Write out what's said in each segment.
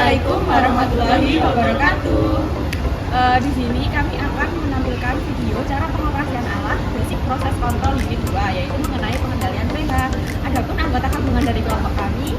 Assalamualaikum warahmatullahi wabarakatuh. Di sini kami akan menampilkan video cara pengoperasian alat basic proses kontrol unit 2, yaitu mengenai pengendalian pH. Adapun anggota gabungan dari kelompok kami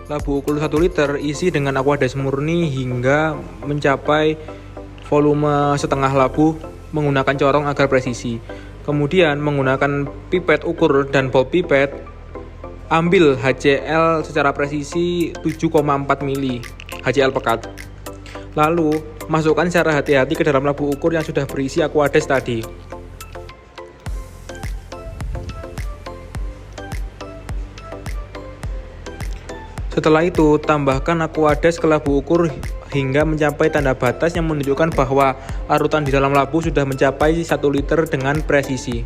labu ukur 1 liter isi dengan Aquades murni hingga mencapai volume setengah labu menggunakan corong agar presisi. Kemudian menggunakan pipet ukur dan ball pipet, ambil HCl secara presisi 7,4 mili HCl pekat. Lalu masukkan secara hati-hati ke dalam labu ukur yang sudah berisi Aquades tadi. Setelah itu, tambahkan Aquades ke labu ukur hingga mencapai tanda batas yang menunjukkan bahwa larutan di dalam labu sudah mencapai 1 liter dengan presisi.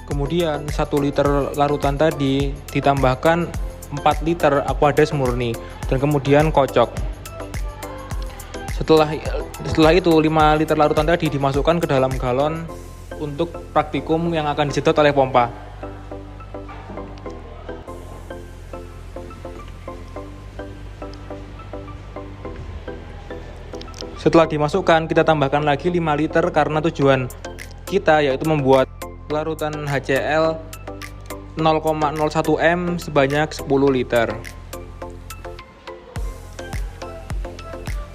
Kemudian 1 liter larutan tadi ditambahkan 4 liter Aquades murni dan kemudian kocok. Setelah itu 5 liter larutan tadi dimasukkan ke dalam galon untuk praktikum yang akan disedot oleh pompa. Setelah dimasukkan, kita tambahkan lagi 5 liter karena tujuan kita yaitu membuat larutan HCl 0,01 M sebanyak 10 liter.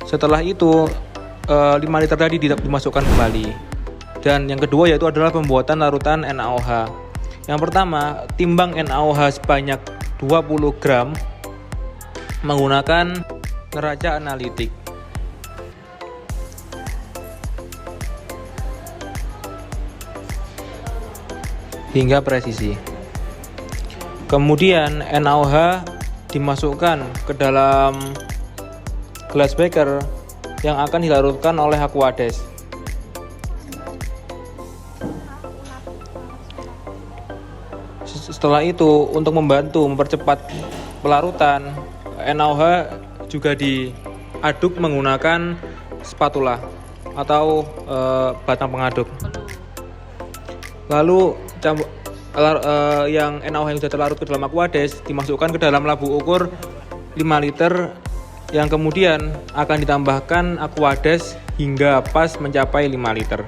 Setelah itu 5 liter tadi dimasukkan kembali. Dan yang kedua yaitu adalah pembuatan larutan NaOH. Yang pertama, timbang NaOH sebanyak 20 gram menggunakan neraca analitik. Hingga presisi. Kemudian NaOH dimasukkan ke dalam glass beaker yang akan dilarutkan oleh Aquades. Setelah itu, untuk membantu mempercepat pelarutan, NaOH juga diaduk menggunakan spatula atau batang pengaduk. Lalu yang NaOH yang sudah terlarut ke dalam Aquades dimasukkan ke dalam labu ukur 5 liter yang kemudian akan ditambahkan Aquades hingga pas mencapai 5 liter.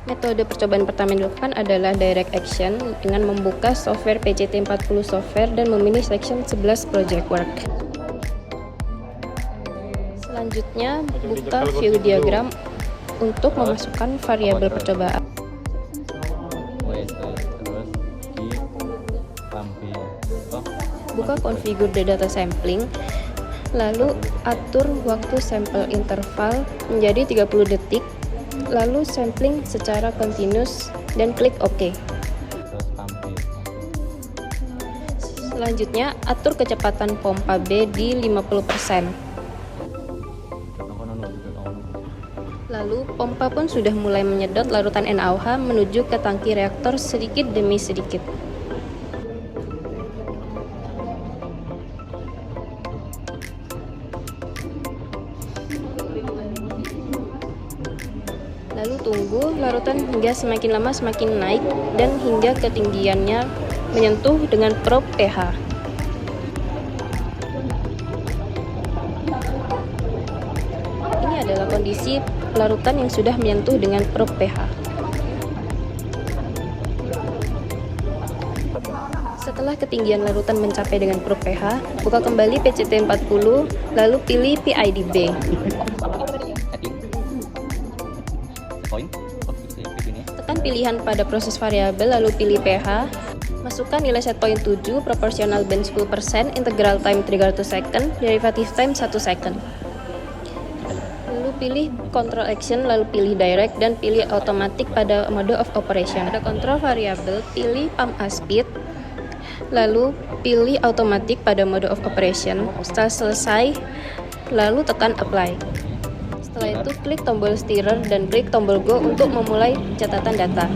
Metode percobaan pertama yang dilakukan adalah direct action dengan membuka software PCT40 software dan memilih section 11 project work. Selanjutnya, buka view diagram untuk memasukkan variabel percobaan. Buka configure the data sampling, lalu atur waktu sampel interval menjadi 30 detik. Lalu sampling secara continuous dan klik OK. Selanjutnya, atur kecepatan pompa B di 50%. Lalu Pompa pun sudah mulai menyedot larutan NaOH menuju ke tangki reaktor sedikit demi sedikit. Lalu tunggu larutan hingga semakin lama semakin naik dan hingga ketinggiannya menyentuh dengan probe pH. Ini adalah kondisi larutan yang sudah menyentuh dengan probe pH. Setelah ketinggian larutan mencapai dengan probe pH, buka kembali PCT40, lalu pilih PIDB. Tekan pilihan pada proses variabel, lalu pilih pH. Masukkan nilai set point 7, proportional band 10%, integral time 300 second, derivative time 1 second. Lalu pilih control action, lalu pilih direct, dan pilih automatic pada mode of operation. Pada control variable, pilih pump speed, lalu pilih automatic pada mode of operation. Setelah selesai, lalu tekan apply. Setelah itu, klik tombol stirrer dan klik tombol go untuk memulai catatan data.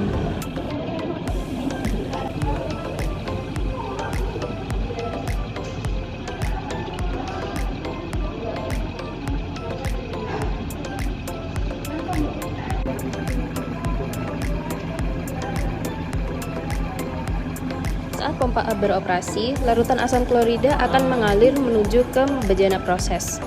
Saat pompa A beroperasi, larutan asam klorida akan mengalir menuju ke bejana proses.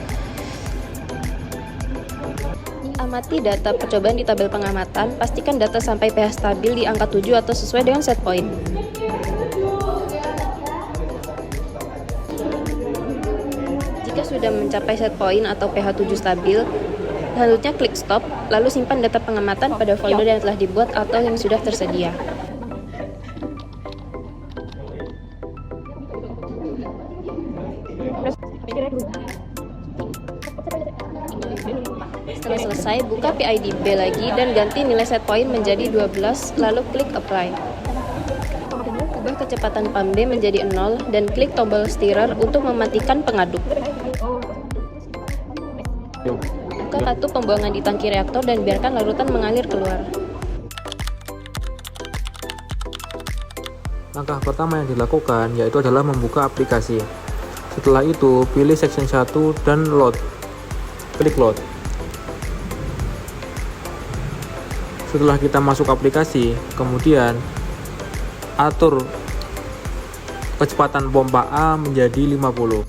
Amati data percobaan di tabel pengamatan, pastikan data sampai pH stabil di angka 7 atau sesuai dengan set point. Jika sudah mencapai set point atau pH 7 stabil, selanjutnya klik stop, lalu simpan data pengamatan pada folder yang telah dibuat atau yang sudah tersedia. Setelah selesai, buka PIDB lagi dan ganti nilai set point menjadi 12, lalu klik apply. Ubah kecepatan pump B menjadi 0 dan klik tombol stirrer untuk mematikan pengaduk. Buka katup pembuangan di tangki reaktor dan biarkan larutan mengalir keluar. Langkah pertama yang dilakukan yaitu adalah membuka aplikasi. Setelah itu, pilih section 1 dan load. Klik load. Setelah kita masuk aplikasi, kemudian atur kecepatan pompa A menjadi 50.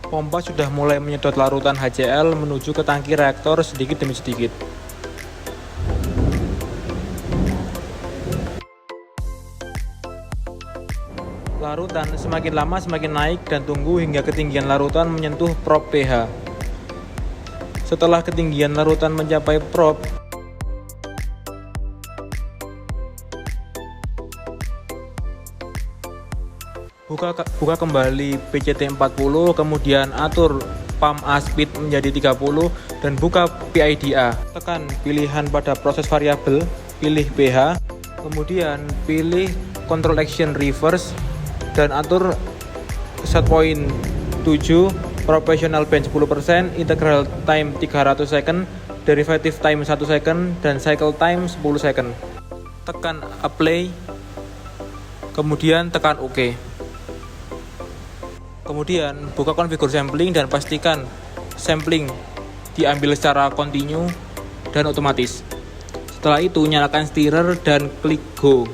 Pompa sudah mulai menyedot larutan HCl menuju ke tangki reaktor sedikit demi sedikit. Larutan semakin lama semakin naik dan tunggu hingga ketinggian larutan menyentuh probe pH. Setelah ketinggian larutan mencapai probe, buka kembali PCT40, kemudian atur pump A speed menjadi 30 dan buka PIDA. Tekan pilihan pada proses variabel, pilih pH, kemudian pilih control action reverse dan atur set point 7, proportional band 10%, integral time 300 second, derivative time 1 second, dan cycle time 10 second. Tekan apply, kemudian tekan OK. Kemudian buka konfigur sampling dan pastikan sampling diambil secara kontinu dan otomatis. Setelah itu nyalakan stirrer dan klik go.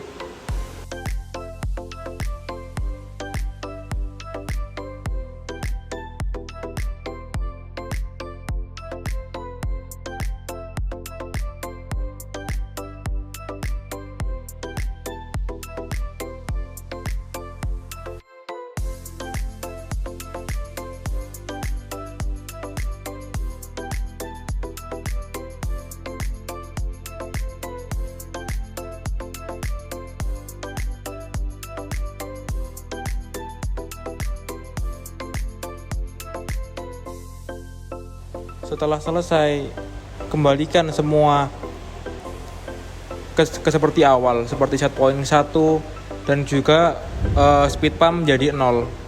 Setelah selesai, kembalikan semua ke seperti awal, seperti set point 1 dan juga speed pump jadi 0.